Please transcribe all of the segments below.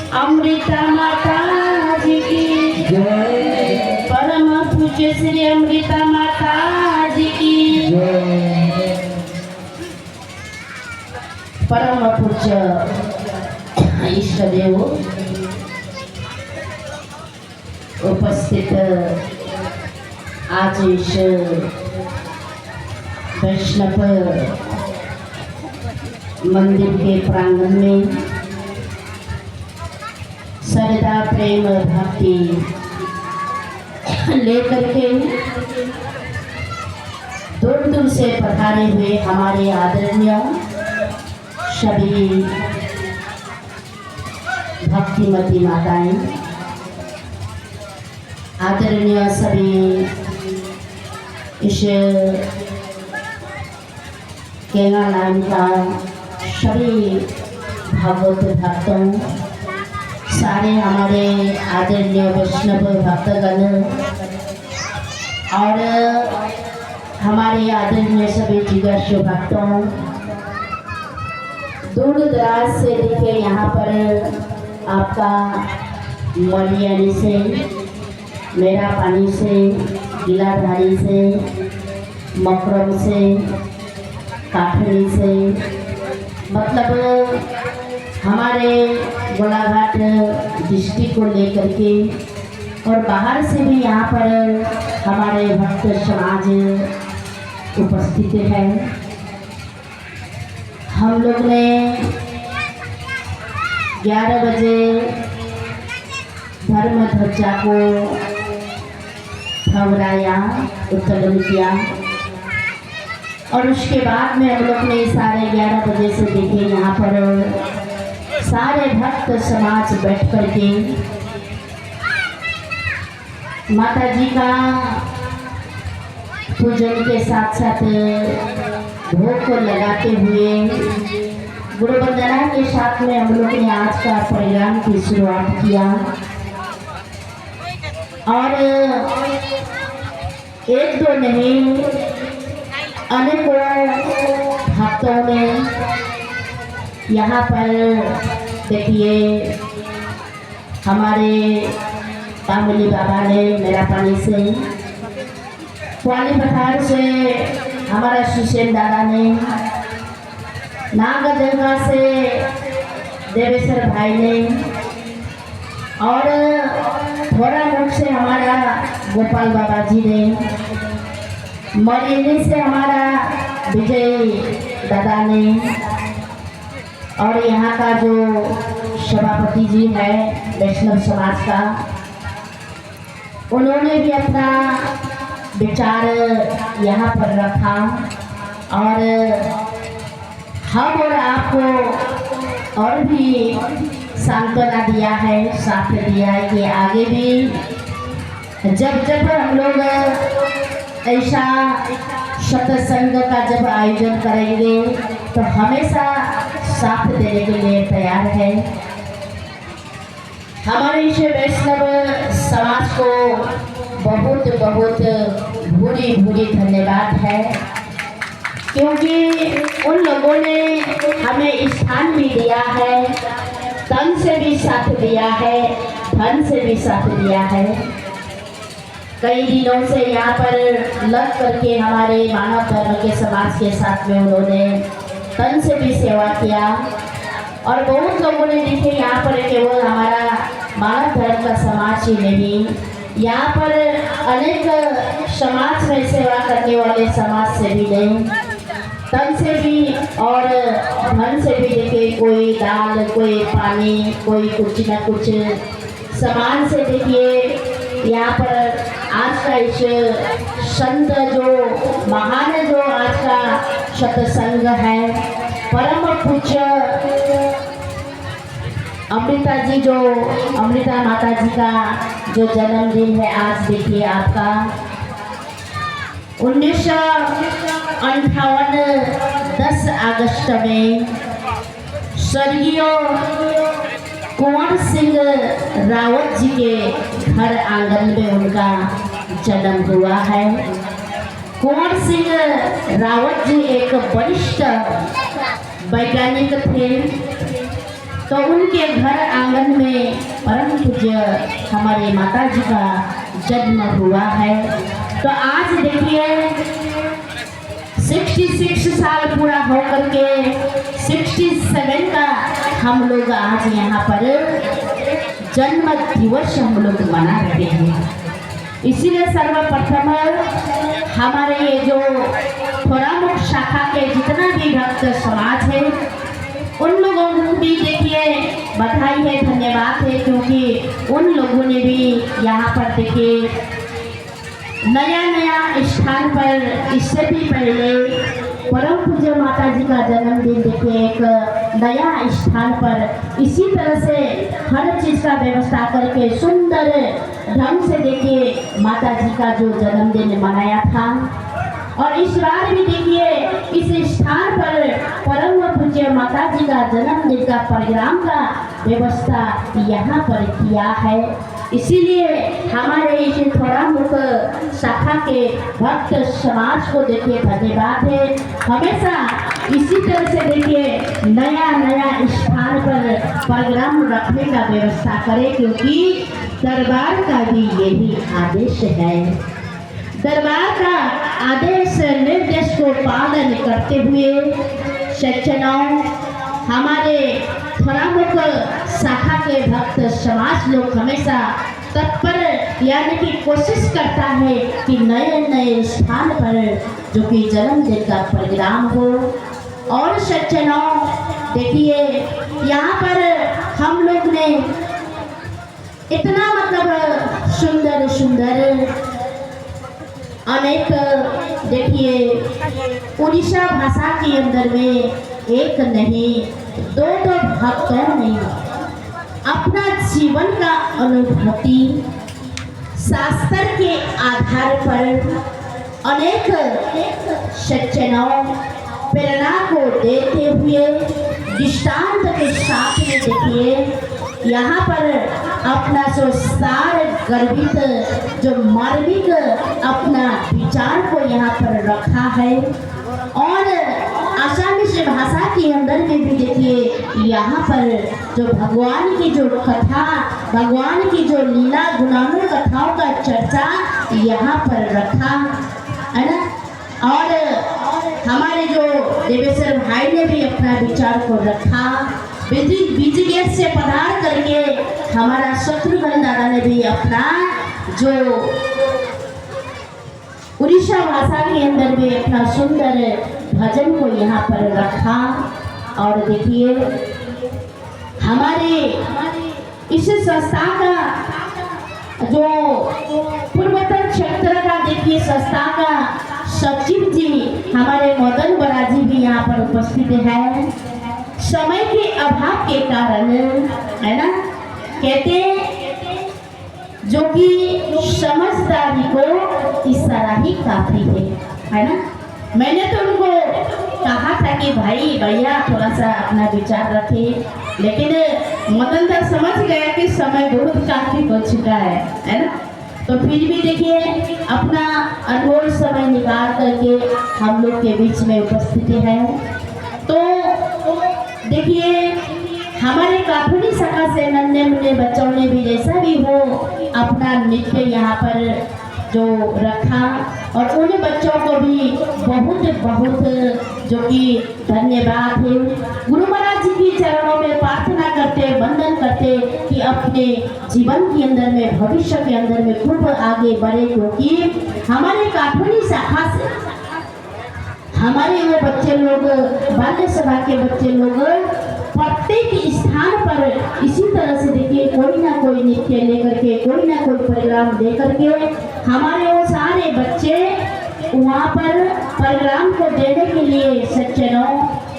अमृता माता जी की जय। परम पूज्य श्री अमृता माता जी की जय। परम पूज्य इष्ट देव उपस्थित आज इस वैष्णव मंदिर के प्रांगण में श्रद्धा प्रेम भक्ति लेकर के दूर दूर से पधारे हुए हमारे आदरणीय सभी भक्तिमती माताएं, आदरणीय सभी इस केंगा नाम का सभी भागवत भक्तों, सारे हमारे आदरणीय वैष्णव भक्तगण और हमारे आदरणीय सभी जिज्ञासु भक्तों, दूर दराज से देखे यहाँ पर आपका मलियानी से, मेरा पानी से, गिलाधारी से, मकरम से, काठरी से, मतलब हमारे गोलाघाट डिस्ट्रिक्ट को लेकर के और बाहर से भी यहाँ पर हमारे भक्त समाज उपस्थित है। हम लोग ने 11 बजे धर्म ध्वजा को फहराया, उत्तोलन किया और उसके बाद में हम लोग ने 11:30 बजे से देखे यहाँ पर सारे भक्त समाज बैठ करके माता जी का पूजन के साथ साथ भोग को लगाते हुए गुरु वंदना के साथ में हम लोग ने आज का प्रोग्राम की शुरुआत किया और एक दो नहीं अनेकों भक्तों ने यहाँ पर देखिए हमारे कामली बाबा ने मेरा पानी से, पानी पठार से हमारा सुशेन दादा ने, नागदेवा से देवेश्वर भाई ने और थोड़ा मुख से हमारा गोपाल बाबा जी ने, मरियनी से हमारा विजय दादा ने और यहाँ का जो सभापति जी है वैष्णव समाज का, उन्होंने भी अपना विचार यहाँ पर रखा और हम और आपको और भी सांत्वना दिया है, साथ दिया है कि आगे भी जब जब हम लोग ऐसा सत्संग का जब आयोजन करेंगे तो हमेशा साथ देने के लिए तैयार है। हमारे इस वैष्णव समाज को बहुत बहुत भूरी भूरी धन्यवाद है, क्योंकि उन लोगों ने हमें स्थान भी दिया है, तन से भी साथ दिया है, धन से भी साथ दिया है। कई दिनों से यहाँ पर लग करके हमारे मानव धर्म के समाज के साथ में उन्होंने तन से भी सेवा किया और बहुत लोगों ने देखे यहाँ पर केवल हमारा मानव धर्म का समाज ही नहीं, यहाँ पर अनेक समाज में सेवा करने वाले समाज से भी नहीं, तन से भी और धन से भी देखे, कोई दाल, कोई पानी, कोई कुछ न कुछ सामान से देखिए यहाँ पर आज का इस संत जो महान जो आज का सत्संग है, परम पूज्य अमृता जी जो अमृता माता जी का जो जन्मदिन है आज देखिए आपका 1958 10 अगस्त में स्वर्गीय कुंवर सिंह रावत जी के घर आंगन में उनका जन्म हुआ है। कुंवर सिंह रावत जी एक वरिष्ठ वैज्ञानिक थे तो उनके घर आंगन में परम पूज्य हमारे माता जी का जन्म हुआ है। तो आज देखिए 66 साल पूरा होकर के 67 का हम लोग आज यहाँ पर जन्म दिवस हम लोग मना रहे हैं। इसीलिए सर्वप्रथम हमारे ये जो थोरामुख शाखा के जितना भी भक्त समाज है उन लोगों को भी देखिए बधाई है, धन्यवाद है, क्योंकि उन लोगों ने भी यहाँ पर देखिए नया स्थान पर इससे भी पहले परम पूज्य माता जी का जन्मदिन देखिए एक नया स्थान पर इसी तरह से हर चीज़ का व्यवस्था करके सुंदर ढंग से देखिए माता जी का जो जन्मदिन मनाया था। और इस बार भी देखिए इस स्थान पर परम पूज्य माता जी का जन्मदिन का प्रोग्राम का व्यवस्था यहाँ पर किया है। इसीलिए हमारे इस थोरामुख शाखा के भक्त समाज को देखिए धन्यवाद है। हमेशा इसी तरह से देखिए नया स्थान पर प्रोग्राम रखने का व्यवस्था करें, क्योंकि दरबार का भी यही आदेश है। दरबार का आदेश निर्देश को पालन करते हुए सज्जनों हमारे थोरामुख शाखा के भक्त समाज लोग हमेशा तत्पर यानी कि कोशिश करता है कि नए स्थान पर जो कि जन्मदिन का प्रोग्राम हो। और सज्जनों देखिए यहाँ पर हम लोग ने इतना मतलब सुंदर अनेक देखिए उड़ीसा भाषा के अंदर में एक नहीं दो भक्तों ने अपना जीवन का अनुभूति शास्त्र के आधार पर अनेक सज्जनों प्रेरणा को देते हुए दृष्टांत के साथ में देखिए यहाँ पर अपना जो सार गर्भित जो मार्मिक अपना विचार को यहाँ पर रखा है। और आसामी भाषा के अंदर में भी देखिए यहाँ पर जो भगवान की जो कथा भगवान की जो लीला गुणानुग कथाओं का चर्चा यहाँ पर रखा है ना। और हमारे जो देवेश्वर भाई ने भी अपना विचार को रखा। बीजी गेट से पधार करके हमारा शत्रुघ्न दादा ने भी अपना जो उड़ीसा भाषा के अंदर भी अपना सुंदर भजन को यहाँ पर रखा। और देखिए हमारे इस संस्था का जो पूर्वोत्तर क्षेत्र का देखिए संस्था का सचिव जी हमारे मदन बरा जी भी यहाँ पर उपस्थित है। समय के अभाव के कारण है ना, कहते जो कि समझदारी को इशारा ही काफी है ना। मैंने तो उनको कहा था कि भाई भैया थोड़ा सा अपना विचार रखे, लेकिन मदन दा समझ गया कि समय बहुत काफी हो चुका है ना। तो फिर भी देखिए अपना अनमोल समय निकाल करके हम लोग के बीच में उपस्थित है। तो देखिए हमारे काफी शाखा से नन्हे मुन्ने बच्चों ने भी जैसा भी हो अपना नृत्य यहाँ पर जो रखा। और उन बच्चों को भी बहुत जो कि धन्यवाद है। गुरु महाराज जी की चरणों में प्रार्थना करते वंदन करते कि अपने जीवन के अंदर में भविष्य के अंदर में खूब आगे बढ़े, क्योंकि हमारे काफी शाखा से हमारे वो बच्चे लोग बाल्य सभा के बच्चे लोग प्रत्येक स्थान पर इसी तरह से देखिए कोई ना कोई नृत्य लेकर के कोई ना कोई प्रोग्राम लेकर के हमारे वो सारे बच्चे वहाँ पर प्रोग्राम को देने के लिए सज्जनों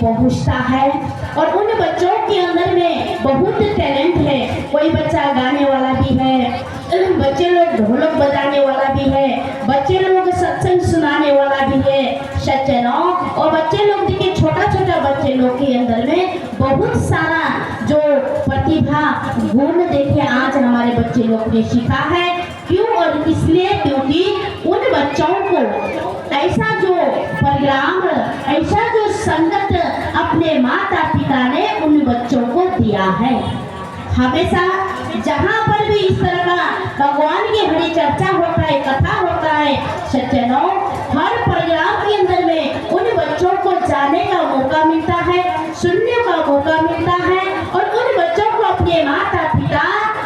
पहुँचता है। और उन बच्चों के अंदर में बहुत टैलेंट है। कोई बच्चा गाने वाला भी है, बच्चे लोग ढोलक बजाने वाला भी है, बच्चे लोग सत्संग सुनाने वाला भी है सज्जनों। और बच्चे लोग देखिए छोटा बच्चे लोग के अंदर में बहुत सारा जो प्रतिभा गुण देखिए आज हमारे बच्चे लोग ने सीखा है। क्यों और इसलिए क्योंकि उन बच्चों को ऐसा जो प्रोग्राम ऐसा जो संगत अपने माता पिता ने उन बच्चों को दिया है। हमेशा जहाँ पर भी इस तरह का भगवान की हरी चर्चा होता है, कथा होता है सज्जनों, हर प्रोग्राम के अंदर में उन बच्चों को जाने का मौका मिलता है, सुनने का मौका मिलता है और उन बच्चों को अपने माता पिता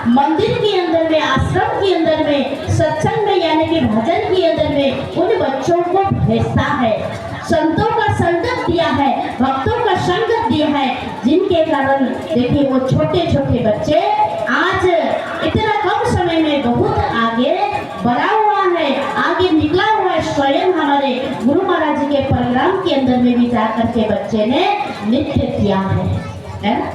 मंदिर के अंदर में, आश्रम के अंदर में, सत्संग में यानी कि भजन के अंदर में उन बच्चों को भेजता है। संतों का संगत दिया है, भक्तों का संगत दिया है, जिनके कारण देखिए वो छोटे छोटे बच्चे आज इतना कम समय में बहुत आगे बढ़ा हुआ है, आगे निकला हुआ है। स्वयं हमारे गुरु महाराज जी के प्रोग्राम के अंदर में भी जाकर के बच्चे ने नृत्य किया है ना?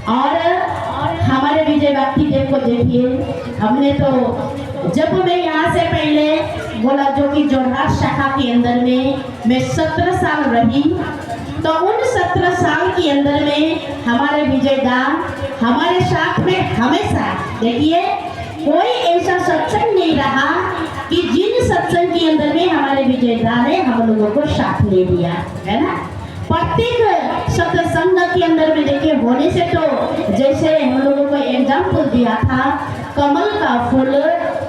और हमारे विजय भक्ति देव को देखिए, हमने तो जब मैं यहाँ से पहले बोला जो कि जोरहाट शाखा के अंदर में मैं 17 साल रही, तो उन 17 साल के अंदर में हमारे विजय दा हमारे साथ में हमेशा देखिए कोई ऐसा सत्संग नहीं रहा कि जिन सत्संग के अंदर में हमारे विजय दा ने हम लोगों को साथ ले लिया है ना। प्रत्येक सत्संग के अंदर में देखिए होने से तो जैसे हम लोगों को एग्जाम्पल दिया था, कमल का फूल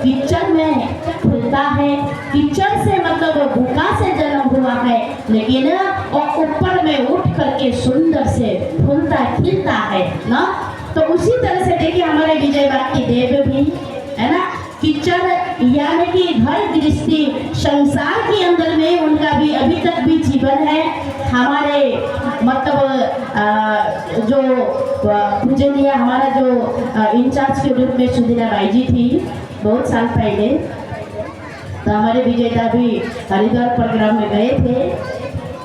कीचड़ में फूलता है, कीचड़ से मतलब भूखा से जन्म हुआ है, लेकिन और ऊपर में उठ करके सुंदर से फूलता खिलता है ना। तो उसी तरह से देखिए हमारे विजय भक्ति देव भी है ना, कीचड़ यानी कि घर गृहस्थी संसार के अंदर में उनका भी अभी तक भी जीवन है। हमारे मतलब जो पूजनीय हमारा जो इंचार्ज के रूप में सुधीरा बाई जी थी बहुत साल पहले, तो हमारे विजेता भी हरिद्वार प्रोग्राम में गए थे,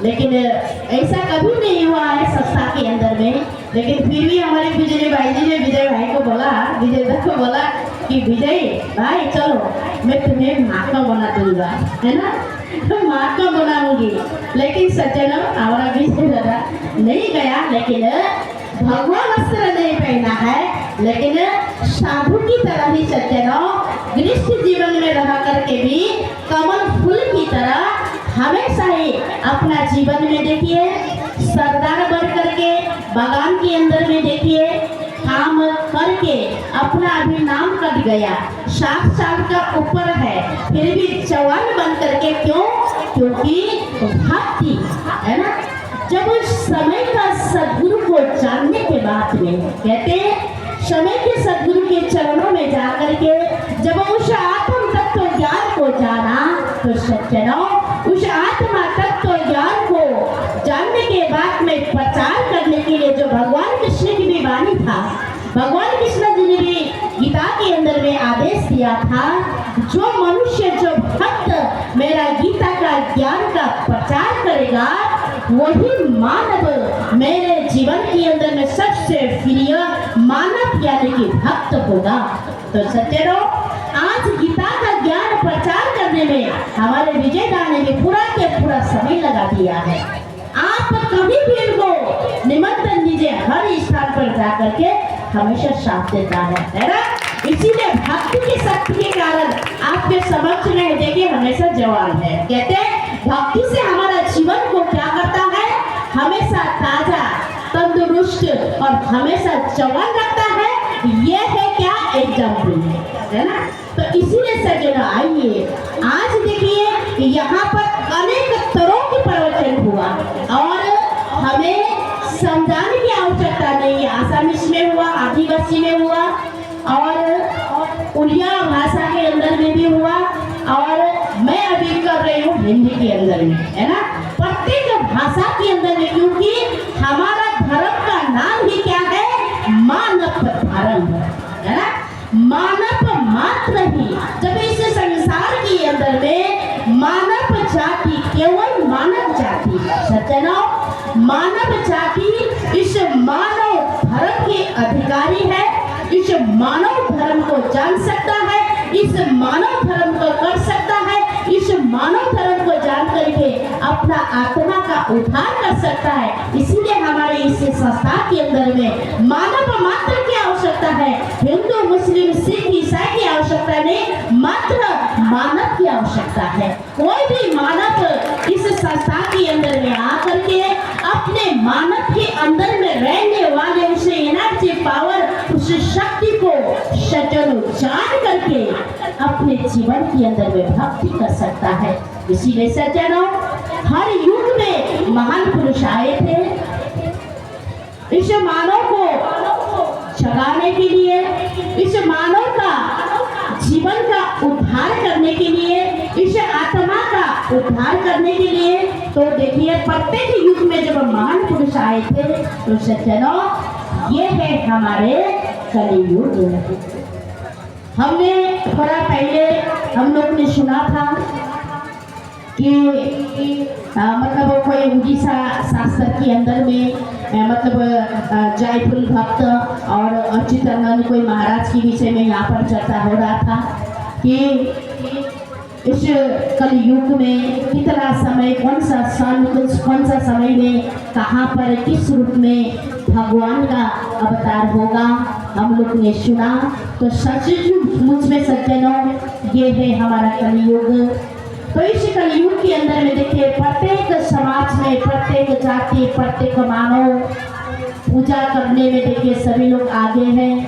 लेकिन ऐसा कभी नहीं हुआ है संस्था के अंदर में। लेकिन फिर भी हमारे विजय भाई जी ने विजय भाई को बोला, विजय को बोला कि विजय भाई चलो मैं तुम्हें माँ का बना दूंगा, है ना, तो माँ का बनाऊंगी। लेकिन सज्जनों हमारा विजय दादा नहीं गया, लेकिन भगवा वस्त्र नहीं पहना है, लेकिन साधु की तरह ही सज्जनों गृहस्थ जीवन में रह करके भी कमल फूल की तरह हमेशा ही अपना जीवन में देखिए सरदार बन करके बागान के अंदर में देखिए काम करके अपना अभी नाम कट गया, 60 साल का ऊपर है, फिर भी जवान बन करके क्यों? क्योंकि भक्ति है ना। जब उस समय का सदगुरु को जानने के बाद में कहते हैं समय के सदगुरु के चरणों में जाकर के जब उस आत्म तत्व ज्ञान को जाना, तो सज्जनों उस आत्मा तत्व ज्ञान को जानने के बाद में प्रचार करने के लिए जो भगवान कृष्ण की भी वाणी था, भगवान कृष्ण जी ने भी गीता के अंदर में आदेश दिया था, जो मनुष्य जो भक्त मेरा गीता का ज्ञान का प्रचार करेगा वही मानव मेरे जीवन के अंदर में सबसे प्रिय मानव यानी कि भक्त होगा। तो सज्जनों आज गीता का ज्ञान प्रचार करने में हमारे विजयदा ने भी पूरा के पूरा समय लगा दिया है। आप कभी भी इनको निमंत्रण दीजिए, हर स्थान पर जाकर के हमेशा साथ देता है ना। इसीलिए भक्ति की शक्ति के कारण आपके समक्ष में देखिए हमेशा जवान है। कहते हैं भक्ति से हमारा जीवन को क्या करता है, हमेशा ताजा तंदुरुस्त और हमेशा जवान रखता है। ये है क्या एग्जाम्पल है ना। तो इसीलिए सज्जनों आइए आज देखिए यहाँ पर अनेक तरह के प्रवचन हुआ और हमें समझाने की आवश्यकता नहीं है। आसामीज में हुआ, आदिवासी में हुआ और उड़िया भाषा के अंदर में भी हुआ और मैं अभी कर रही हूँ हिंदी के अंदर में, है ना। प्रत्येक भाषा के अंदर में, क्योंकि हमारा धर्म का नाम ही क्या है, मानव धर्म है ना। मानव मात्र ही, जब इस संसार के अंदर में मानव जाति, केवल मानव जाति सज्जनों, मानव जाति इस मानव धर्म के अधिकारी है, इस मानव धर्म को जान सकता है, इस मानव धर्म को कर सकता है, इस मानव धर्म को जान करके अपना आत्मा का उद्धार कर सकता है। इसीलिए हमारे इस संस्था के अंदर में मानव मात्र की आवश्यकता है, हिंदू मुस्लिम सिख ईसाई की आवश्यकता नहीं, मात्र मानव की आवश्यकता है। कोई भी मानव इस संस्था के अंदर में आकर के अपने मानव के अंदर में रहने वाले उसे उस शक्ति को सज्जनों जान करके अपने जीवन के अंदर में भक्ति कर सकता है। इसीलिए सज्जनों हर युग में महान पुरुष आए थे इस मानव को जगाने के लिए, इस मानव का जीवन का उद्धार करने के लिए, इस आत्मा का उद्धार करने के लिए। तो देखिए प्रत्येक युग में जब महान पुरुष आए थे तो सज्जनों ये है हमारे कलियुग। हमने थोड़ा पहले हम लोग ने सुना था कि मतलब कोई उड़ीसा शास्त्र के अंदर में मतलब जयपुर भक्त और अच्युतानंद कोई महाराज के विषय में यहाँ पर चर्चा हो रहा था कि इस कलयुग में कितना समय, कौन सा सन, कौन सा समय में कहाँ पर किस रूप में भगवान का अवतार होगा, हम लोग ने सुना। तो सचमुच मुझ में सज्जनों ये है हमारा कलयुग। तो इस कलयुग के अंदर में देखिए प्रत्येक समाज में, प्रत्येक जाति, प्रत्येक मानव पूजा करने में देखिए सभी लोग आगे हैं।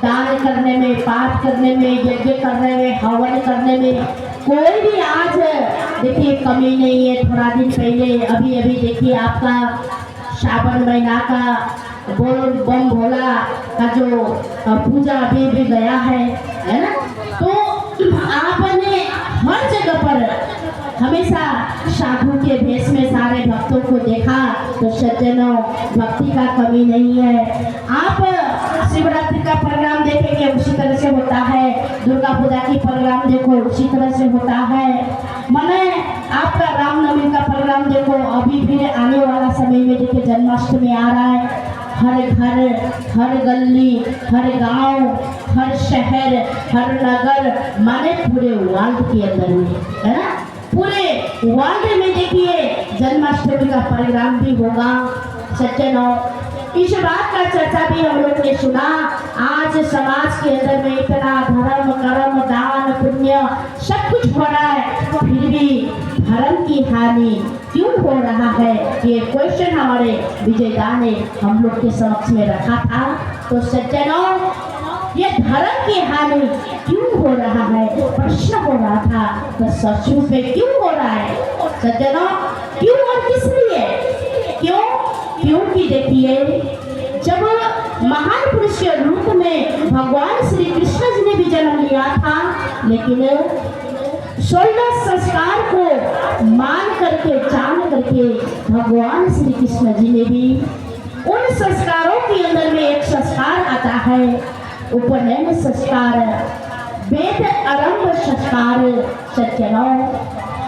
दान करने में, पाठ करने में, यज्ञ करने में, हवन करने में कोई भी आज देखिए कमी नहीं है। थोड़ा दिन पहले अभी देखिए आपका श्रावण महीना का बोल बम भोला का जो पूजा अभी गया है ना। तो आपने हर जगह पर हमेशा साधु के भेष में सारे भक्तों को देखा। तो सज्जनों भक्ति का कमी नहीं है। आप शिवरात्रि का प्रोग्राम देखेंगे उसी तरह से होता है, दुर्गा पूजा की प्रोग्राम देखो उसी तरह से होता है, माने आपका रामनवमी का प्रोग्राम देखो। अभी भी आने वाला समय में देखिए जन्माष्टमी आ रहा है। हर घर, हर गली, हर गांव, हर शहर, हर नगर, माने पूरे वर्ल्ड के अंदर में है ना, पूरे वर्ल्ड में देखिए जन्माष्टमी का प्रोग्राम भी होगा। सज्जनों इस बात का चर्चा भी हम लोग ने सुना। आज समाज के अंदर में इतना धर्म, कर्म, दान, पुण्य सब कुछ हो रहा है, फिर भी धर्म की हानि क्यों हो रहा है, ये क्वेश्चन हमारे विजयदा ने हम लोग के समक्ष में रखा था। तो सज्जनों ये धर्म की हानि क्यों हो रहा है, प्रश्न हो रहा था। तो सचमुच में क्यों हो रहा है सज्जनों, क्यों और किस लिए? क्योंकि देखिए जब महान पुरुष के रूप में भगवान श्री कृष्ण जी ने भी जन्म लिया था, लेकिन 16 संस्कार को मान करके, जान करके भगवान श्री कृष्ण जी ने भी उन संस्कारों के अंदर में एक संस्कार आता है उपनयन संस्कार, वेद आरंभ संस्कार। सज्जनों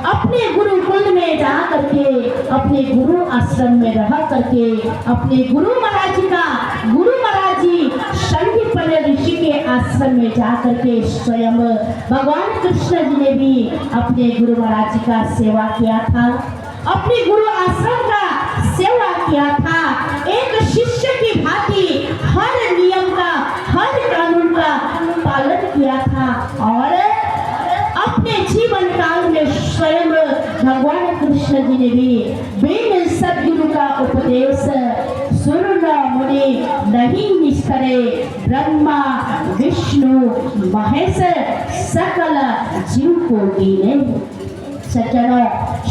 अपने गुरुकुल में जा करके, अपने गुरु आश्रम में रह करके, अपने गुरु महाराज जी संदीपन ऋषि के आश्रम में जा करके स्वयं भगवान कृष्ण जी ने भी अपने गुरु महाराज जी का सेवा किया था, अपने गुरु आश्रम का सेवा किया था। एक शिष्य की भांति हर नियम का, हर कानून का पालन किया था और अपने जीवन काल में स्वयं भगवान कृष्ण जी ने भी बिन सदगुरु का उपदेश सुर मुनि नहीं निष्करे, ब्रह्मा विष्णु महेश सकल जीव को दीने। सज्जनों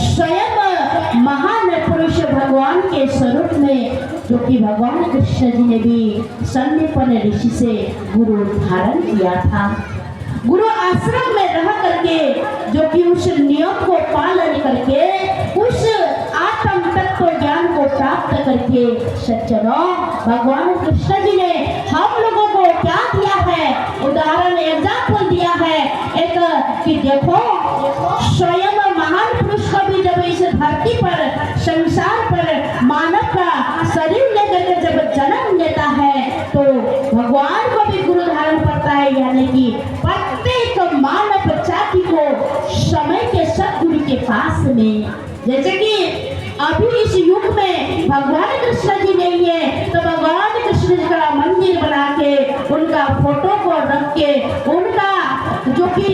स्वयं महान पुरुष भगवान के स्वरूप में, जो कि भगवान कृष्ण जी ने भी संदीपन ऋषि से गुरु धारण किया था, गुरु आश्रम में रह करके, जो कि उस नियम को पालन करके, उस आत्म तत्व ज्ञान को प्राप्त करके, सज्जनों भगवान कृष्ण जी ने हम लोगों को क्या दिया है, उदाहरण एग्जाम्पल दिया है एक कि देखो स्वयं महान पुरुष को भी जब इस धरती पर, संसार पर मानव का शरीर लेकर के जब जन्म लेता है तो भगवान को भी गुरु धारण करता है, यानी कि प्रत्येक मानव जाति को समय के सदगुरु के पास में, जैसे कि अभी इस युग में भगवान कृष्ण जी नहीं है तो भगवान कृष्ण जी का मंदिर बना के, उनका फोटो को रख के, उनका जो कि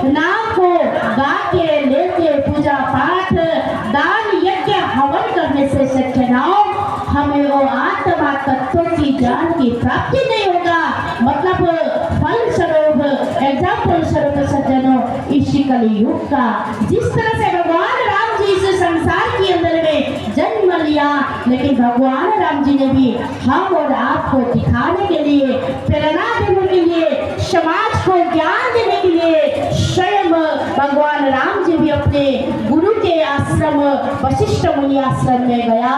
नाम को गा के लेके पूजा पाठ, दान, यज्ञ, हवन करने से सज्जनों हमें वो आत्मा तत्वों की ज्ञान की प्राप्ति नहीं होगा। मतलब फल स्वरूप एग्जाम्पल स्वरूप सज्जनों इसी कलयुग का जिस तरह से भगवान राम जी इस संसार के अंदर में जन्म लिया, लेकिन भगवान राम जी ने भी हम और आपको दिखाने के लिए, प्रेरणा देने के लिए, समाज को ज्ञान देने के लिए स्वयं भगवान राम जी भी अपने गुरु के आश्रम वशिष्ठ मुनि आश्रम में गया।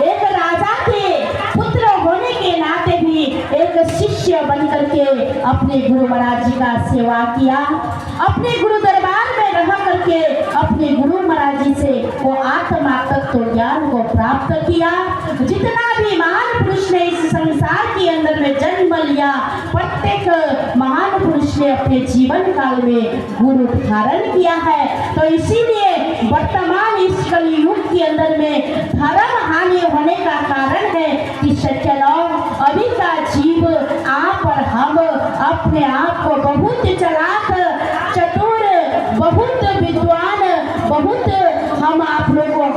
एक राजा के पुत्र होने के नाते भी एक शिष्य बन करके अपने गुरु महाराज जी का सेवा किया। अपने गुरु दरबार में रह करके अपने गुरु महाराज जी से वो आत्मा तत्व ज्ञान को प्राप्त किया। जितना भी महान पुरुष ने इस संसार के अंदर में जन्म लिया, प्रत्येक महान पुरुष ने अपने जीवन काल में गुरु धारण किया है। तो इसीलिए वर्तमान इस कलयुग के अंदर में धर्म हानि होने का कारण है कि सज्जनों अभी का जीव आप और हम अपने आप को बहुत चालाक, चतुर, बहुत विद्वान, बहुत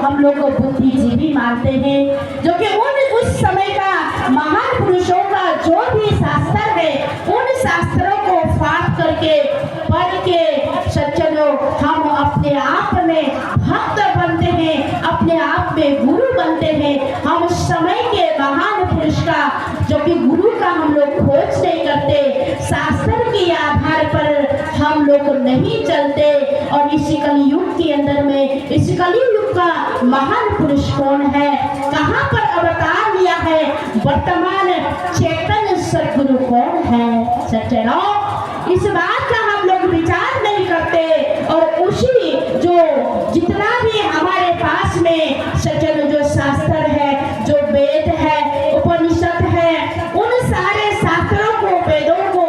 हम लोग को बुद्धिजीवी मानते हैं, जो कि उस समय का महान पुरुषों का जो भी शास्त्र है उन शास्त्रों को पाठ करके पढ़ के सज्जनों हम अपने आप में भक्त बनते हैं, अपने आप में गुरु बनते हैं। हम समय के महान पुरुष का जो कि गुरु का हम लोग खोज नहीं करते, शास्त्र के आधार पर हम लोग नहीं चलते। और इसी कलयुग के अंदर में इस कलयुग का महान पुरुष कौन है, कहाँ पर अवतार लिया है, वर्तमान चेतन सदगुरु कौन है सज्जनों, इस बात का हम लोग विचार नहीं करते। और उसी जो जितना भी हमारे पास में सज्जनों जो शास्त्र है, जो वेद है, उपनिषद है, उन सारे शास्त्रों को, वेदों को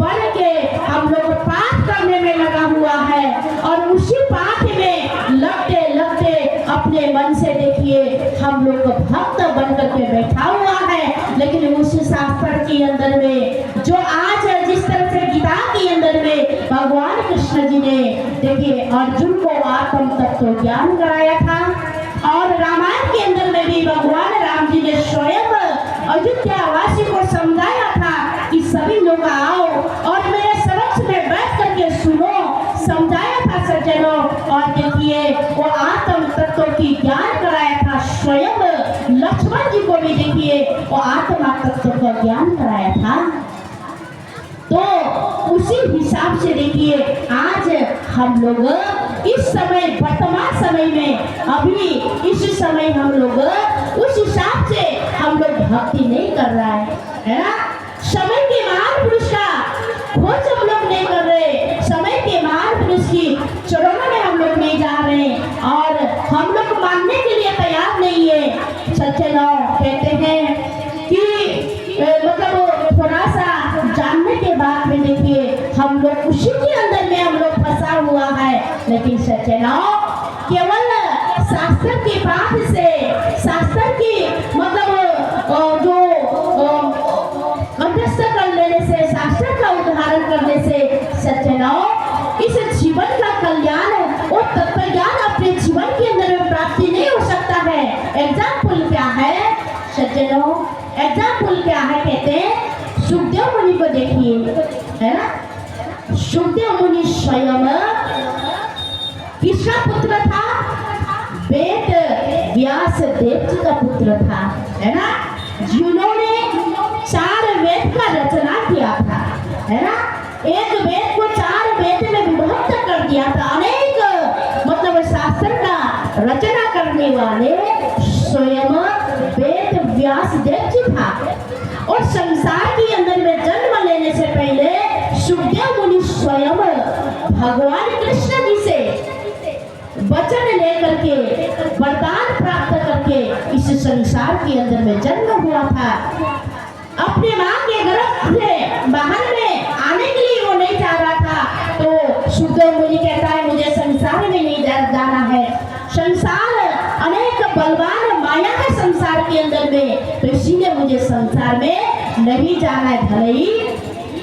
पढ़ के हम लोग पाठ करने में लगा हुआ है। और उसी पाठ में लगते लगते अपने मन से देखिए हम लोग भक्त बन करके बैठा हुआ है। लेकिन उस शास्त्र के अंदर में जो आज जिस तरह से गीता के अंदर में भगवान कृष्ण जी ने देखिए अर्जुन को आत्म तत्व ज्ञान कराया था, और रामायण के अंदर में भी भगवान राम जी ने स्वयं अयोध्या वासी को समझाया था कि सभी लोग आओ और मेरे समक्ष में बैठ करके सुनो, समझाया था सज्जनों। और देखिए वो आत्म तत्व की ज्ञान कराया था, स्वयं लक्ष्मण जी को भी देखिए वो आत्मा तत्व का ज्ञान कराया था। तो उसी हिसाब से देखिए आज हम लोग इस समय वर्तमान समय में अभी इस समय हम लोग उस हिसाब से हम लोग भक्ति नहीं कर रहा है ना। समय के महान पुरुष का खोज हम लोग नहीं कर रहे, समय के महान पुरुष की चरणों में हम लोग नहीं जा रहे, और हम लोग मानने के लिए तैयार नहीं है। सज्जनों कहते हैं कि मतलब थोड़ा सा जानने के बाद में देखिए हम लोग उसी के अंदर में हम लोग फंसा हुआ है। लेकिन सज्जनों केवल शास्त्र की बात से, शास्त्र की मतलब जो मध्यस्थ कर लेने से, शास्त्र का उदाहरण करने से सज्जनों इस जीवन का कल्याण और तत्व ज्ञान अपने जीवन के अंदर में प्राप्ति नहीं हो सकता है। एग्जाम्पल क्या है सज्जनों, एग्जाम्पल क्या है, कहते हैं सुखदेव मुनि को देखिए, है ना। सुखदेव मुनि स्वयं किसका पुत्र था, वेद व्यास देव जी का पुत्र था, है ना, जिन्होंने 4 वेद का रचना किया था, है ना। एक वेद को 4 वेद में विभक्त कर दिया था। अनेक मतलब शास्त्र का रचना करने वाले स्वयं वेद व्यास देव जी था। और संसार के अंदर में जन्म लेने से पहले सुखदेव मुनि स्वयं भगवान कृष्ण जी से वचन लेकर के वरदान प्राप्त करके इस संसार के अंदर में जन्म हुआ था। अपने मां के गर्भ से बाहर में आने के लिए वो नहीं चाह रहा था। तो सुखदेव मुनि कहता है मुझे संसार में नहीं जाना है, संसार अनेक बलवान माया है संसार के अंदर में, तो इसीलिए मुझे संसार में नहीं जाना है। भले ही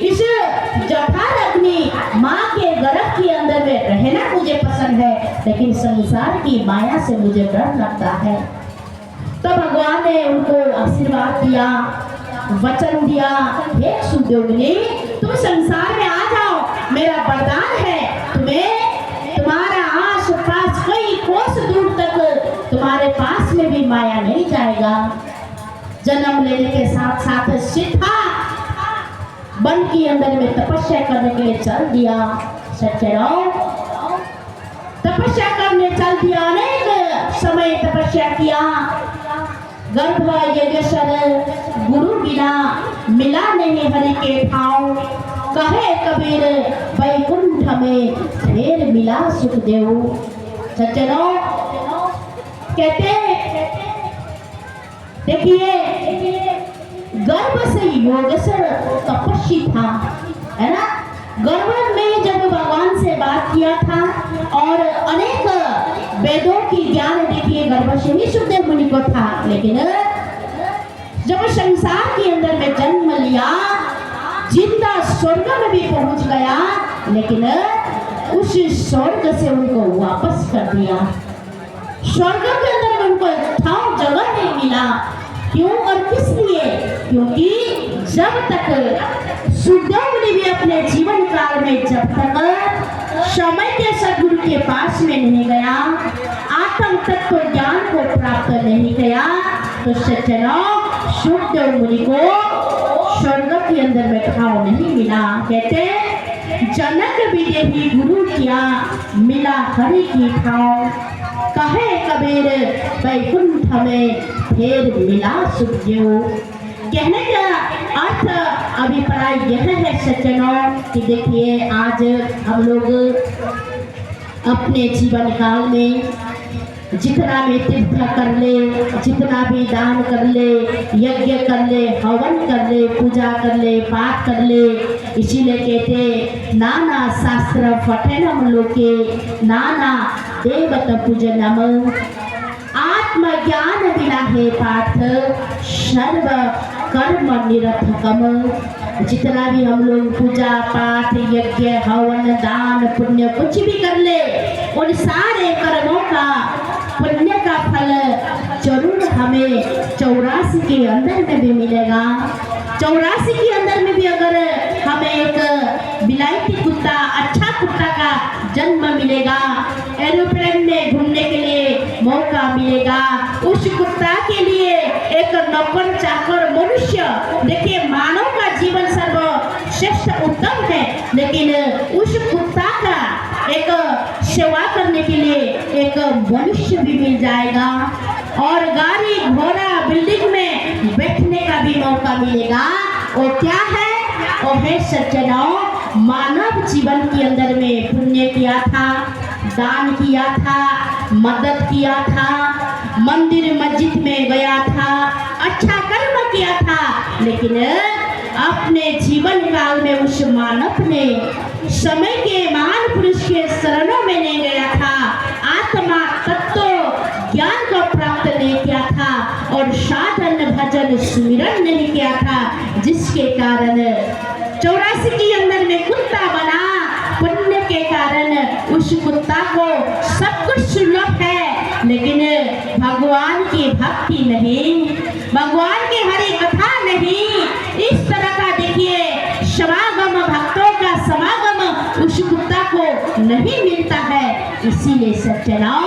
इस जठारग्नि माँ के गर्भ के अंदर में रहना मुझे पसंद है, लेकिन संसार की माया से मुझे डर लगता है। तो भगवान ने उनको आशीर्वाद दिया, वचन दिया, हे सुखदेव मुनि तुम संसार में आ जाओ, मेरा वरदान है तुम्हें, तुम्हारा आस पास कई कोस दूर तक तुम्हारे पास में भी माया नहीं जाएगा। जन्म लेने के साथ साथ सीधा वन के अंदर में तपस्या करने के लिए चल दिया। सज्जनों, तपस्या करने चल दिया, अनेक समय तपस्या किया। गर्भ यज्ञेश्वर गुरु बिना मिला नहीं हरि के ठाव, कहे कबीर वैकुंठ में फिर मिला सुखदेव। सज्जनों, कहते देखिए गर्भ से योगेश्वर तपस्वी था, है ना। गर्भ में जब भगवान से बात किया था और अनेक वेदों की ज्ञान देखिए गर्भ से ही सुखदेव मुनि को था, लेकिन जब संसार के अंदर में जन्म लिया, जिंदा स्वर्ग में भी पहुंच गया, लेकिन उस स्वर्ग से उनको वापस कर दिया। स्वर्ग के अंदर में उनको ठाव जगह नहीं मिला। क्यों और किस लिए? क्योंकि जब तक सुखदेव मुनि भी अपने जीवन काल में जब तक समय के सदगुरु के पास में नहीं गया, आत्म तत्व ज्ञान को प्राप्त नहीं किया, तो सज्जनों सुखदेव मुनि को स्वर्ग के अंदर में ठाव नहीं मिला। कहते जनक विदेही गुरु किया, मिला हरि की ठाव, कहे कबीर वैकुंठ में फिर मिला सुखदेव। कहने का अर्थ अभिप्राय यह है सज्जनों कि देखिए आज हम लोग अपने जीवन काल में जितना भी तीर्थ कर ले, जितना भी दान कर ले, यज्ञ कर ले, हवन कर ले, पूजा कर ले, पाठ कर ले, इसीलिए कहते नाना शास्त्र पठनम लोके नाना देवत पूजनम, आत्मज्ञान बिना है पाठ सर्व कर्म निरर्थकम। जितना भी हम लोग पूजा पाठ यज्ञ हवन दान पुण्य कुछ भी कर ले, उन सारे कर्मों का पुण्य का फल जरूर हमें 84 के अंदर में भी मिलेगा। 84 के अंदर में भी अगर हमें एक विलायती कुत्ता, अच्छा कुत्ता का जन्म मिलेगा, एरोप्लेन में घूमने के लिए मौका मिलेगा, उस कुत्ता के लिए एक नौकर चाकर मनुष्य, देखिए मानव का जीवन सर्वश्रेष्ठ उत्तम है, लेकिन उस कुत्ता का एक सेवा करने के लिए एक मनुष्य भी मिल जाएगा, और गाड़ी घोड़ा बिल्डिंग में बैठने का भी मौका मिलेगा। वो क्या है? वो है सज्जनों मानव जीवन के अंदर में पुण्य किया था, दान किया था, मदद किया था, मंदिर मस्जिद में गया था, अच्छा कर्म किया था, लेकिन अपने जीवन काल में उस मानव ने समय के महान पुरुष के शरणों में नहीं गया था, आत्मा तत्व ज्ञान को प्राप्त नहीं किया था, और साधन भजन सुमिरन नहीं किया था, जिसके कारण 84 के अंदर में कुत्ता बना। पुण्य के कारण उस कुत्ता को सब कुछ सुलभ है, लेकिन भगवान की भक्ति नहीं, भगवान की हरि कथा नहीं। इस तरह का देखिए समागम, भक्तों का समागम उस कुत्ता को नहीं मिलता है। इसीलिए सज्जनों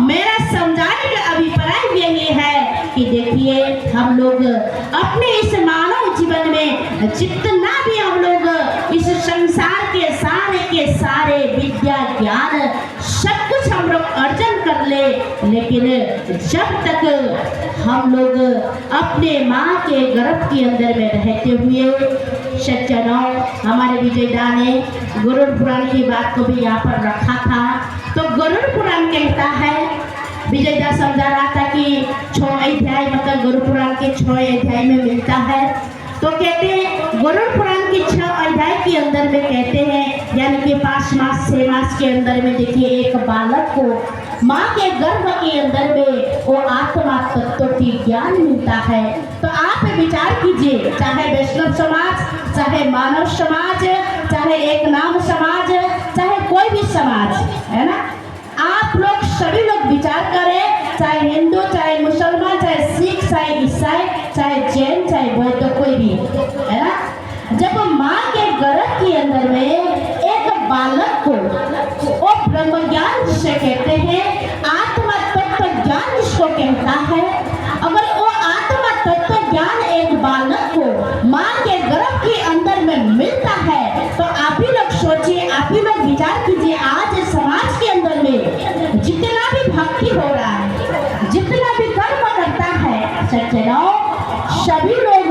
मेरा समझाने का अभिप्राय यही है कि देखिए हम लोग अपने इस मानव जीवन में जितना भी हम लोग इस संसार के सारे विद्या ज्ञान सब कुछ हम लोग अर्जन कर ले, लेकिन जब तक हम लोग अपने माँ के गर्भ के अंदर में रहते हुए, सज्जनों हमारे विजयदा ने गरुड़ पुराण की बात को भी यहाँ पर रखा था। तो गरुड़ पुराण कहता है, विजयदा समझा रहा था कि 6 अध्याय मतलब गरुड़ पुराण के 6 अध्याय में मिलता है। तो कहते हैं गरुड़ पुराण के 6 अध्याय के अंदर में कहते हैं, यानी कि 5 मास 6 मास के अंदर में देखिए एक बालक को माँ के गर्भ के अंदर में वो आत्मा तत्व की ज्ञान मिलता है। तो आप विचार कीजिए, चाहे वैष्णव समाज, चाहे मानव समाज, चाहे एक नाम समाज, चाहे कोई भी समाज है ना, आप लोग सभी लोग विचार करें, चाहे हिंदू चाहे मुसलमान के अंदर में एक बालक को वो ब्रह्म ज्ञान जिसे कहते हैं, आत्मा तत्व ज्ञान जिसको कहता है, अगर वो आत्मा तत्व ज्ञान एक बालक को माँ के गर्भ के अंदर में मिलता है तो आप ही लोग सोचिए, आप ही लोग विचार कीजिए, आज समाज के अंदर में जितना भी भक्ति हो रहा है, जितना भी कर्म करता है, सज्जनों सभी लोग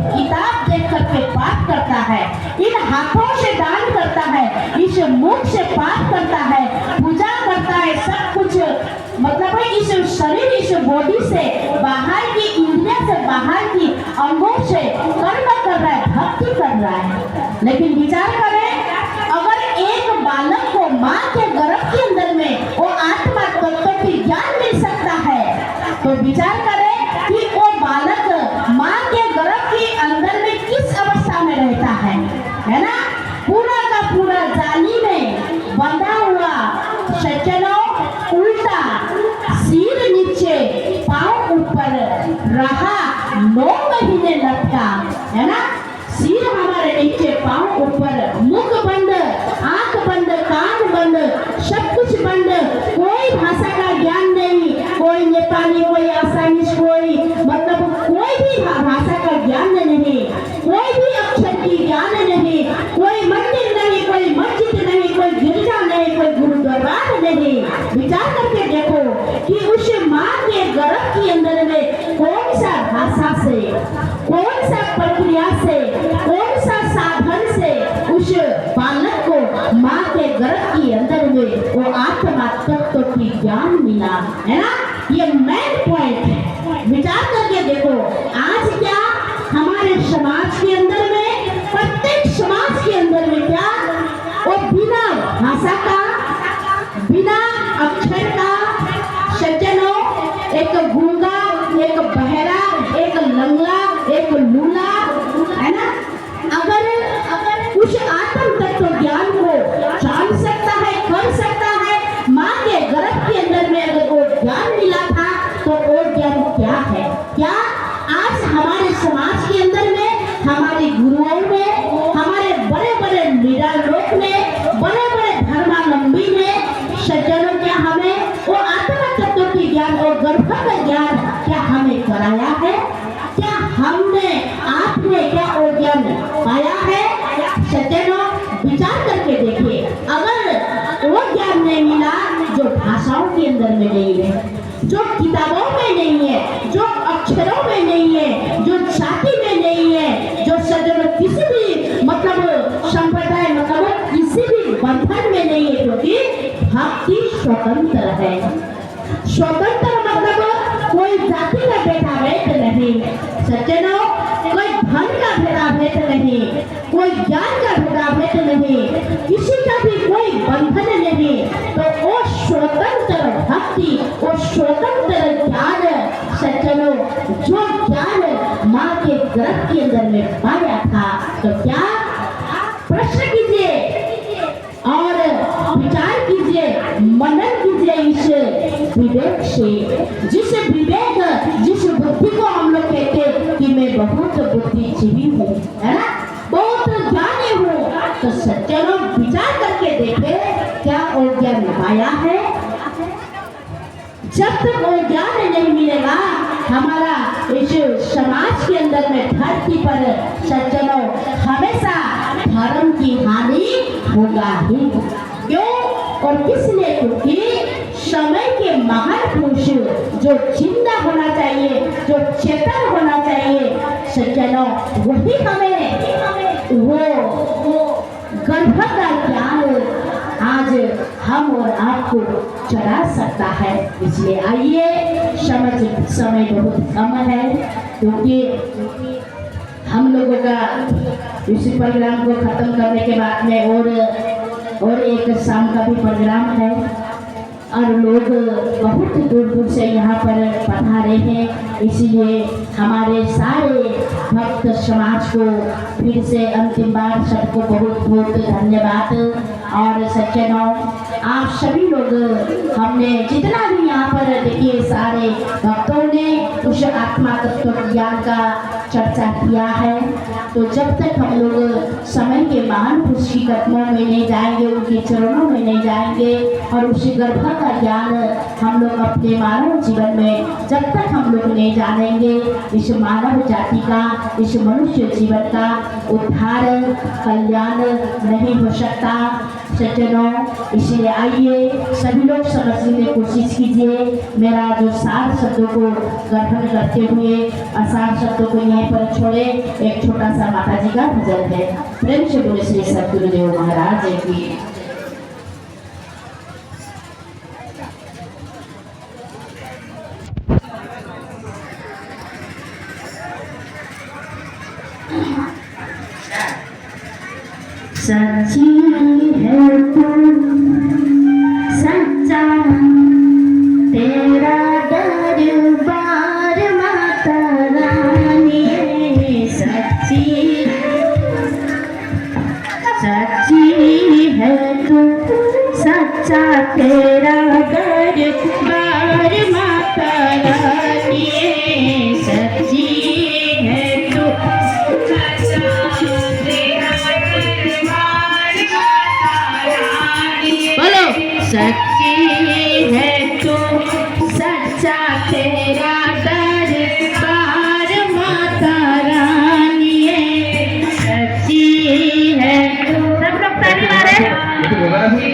किताब देख करके पाठ करता है, इन हाथों से दान करता है, इस मुख से पाठ करता है, पूजा करता है, सब कुछ मतलब है इस शरीर, इस बॉडी से बाहर की इंद्रिया से, बाहर की अंगों से कर्म कर रहा है, भक्ति कर रहा है। लेकिन विचार करें, अगर एक बालक को माँ के गर्भ के अंदर में वो आत्मा तत्व की ज्ञान मिल सकता है, तो विचार करें कि वो बालक माँ के गर्भ के अंदर में किस अवस्था में रहता है ना? पूरा का पूरा जाली में बंधा हुआ, सज्जनों उल्टा, सिर नीचे पांव ऊपर रहा, 9 महीने लटका, है ना? सिर हमारे नीचे पांव ऊपर, मुख बंद, आंख बंद, कान बंद, सब कुछ बंद, कोई भाषा का ज्ञान नहीं, कोई नेपाली, कोई आसामीज, कोई मतलब कोई भी भाषा का ज्ञान नहीं, कोई भी अक्षर की ज्ञान नहीं, कोई मंदिर नहीं, कोई मस्जिद नहीं, कोई गिरजा नहीं, कोई गुरुद्वारा नहीं। विचार करके देखो कि उस माँ के गर्भ के अंदर में कौन सा भाषा से, कौन सा प्रक्रिया से, कौन सा साधन से उस बालक को माँ के गर्भ के अंदर में वो आत्मा तत्व की ज्ञान मिला, है ना? ये मेन पॉइंट है। विचार करके देखो, आज क्या हमारे समाज के अंदर में, प्रत्येक समाज के अंदर में क्या वो बिना भाषा का, बिना अक्षर का, सज्जनों एक गूंगा, एक बहरा, एक लंगड़ा, एक लूला, है ना? अगर उस आत्म तत्व ज्ञान को जान सकता है, कर सकता है, माँ के गर्भ के अंदर में अगर वो ज्ञान मिला था तो वो ज्ञान क्या है? क्या आज हमारे समाज के अंदर में, हमारे गुरुओं में, हमारे बड़े बड़े निरालोक ने, बड़े बड़े धर्मावलंबी ने, सज्जनों क्या हमें वो आत्मा तत्व की ज्ञान और गर्भ का ज्ञान क्या हमें कराया है? क्या हमने, आपने क्या वो ज्ञान पाया है? सज्जनों विचार करके देखिए, अगर वो ज्ञान नहीं मिला जो भाषाओं के अंदर में नहीं है, जो किताबों में नहीं है, जो अक्षरों में नहीं है, जो छाती में नहीं है, जो सज्जनों किसी भी मतलब संप्रदाय मतलब किसी भी बंधन में नहीं है, क्योंकि भक्ति स्वतंत्र है। स्वतंत्र मतलब कोई जाति का भेदाभेद नहीं, सज्जनों कोई धन का भेदाभेद नहीं, कोई ज्ञान का भेदाभेद नहीं, किसी का भी कोई बंधन नहीं, तो वो स्वतंत्र भक्ति, वो स्वतंत्र ज्ञान, सज्जनों जो ज्ञान माँ के गर्भ के अंदर में पाया था, तो क्या प्रश्न कीजिए और विचार कीजिए, मनन कीजिए इस विवेक से, जिस विवेक, जिस बुद्धि को हम लोग कहते हैं कि मैं बहुत बुद्धिजीवी हूँ, है ना, बहुत ज्ञानी हूँ, तो सज्जनों विचार करके देखे क्या वो ज्ञान पाया है? जब तक वो ज्ञान नहीं मिलेगा, हमारा इस समाज के अंदर में, धरती पर सज्जनों हमेशा धर्म की हानि होगा ही। क्यों और किसने? क्योंकि समय के महान पुरुष जो जिंदा होना चाहिए, जो चेतन होना चाहिए, सज्जनों वही हमें वो गर्भ का ज्ञान आज हम और आपको चढ़ा सकता है। इसलिए आइए, समय बहुत कम है, क्योंकि हम लोगों का इसी प्रोग्राम को खत्म करने के बाद में और एक शाम का भी प्रोग्राम है, और लोग बहुत दूर दूर से यहाँ पर पधारे हैं। इसीलिए हमारे सारे भक्त समाज को फिर से अंतिम बार सबको बहुत बहुत धन्यवाद। और सज्जनों आप सभी लोग, हमने जितना भी यहाँ पर देखिए सारे भक्तों ने उस आत्मा तत्व ज्ञान का चर्चा किया है। तो जब तक हम लोग समय के महान पुरुष की कदमों में नहीं जाएंगे, उनके चरणों में नहीं जाएंगे और उस गर्भ का ज्ञान हम लोग अपने मानव जीवन में जब तक हम लोग नहीं जानेंगे, इस मानव जाति का, इस मनुष्य जीवन का उद्धार कल्याण नहीं हो सकता। सज्जनों, इसलिए आइए सभी लोग समझने की कोशिश कीजिए। मेरा जो सार शब्दों को ग्रहण करते हुए असार शब्दों को यहीं पर छोड़े, एक छोटा सा माता जी का भजन है। प्रेम से बोले श्री सतगुरुदेव महाराज की। सच्ची है तू सच्चा तेरा दरबार माता रानी, सच्ची है तू सच्चा तेरा दरबार माता रानी, सच्ची है तू बोलो सच्ची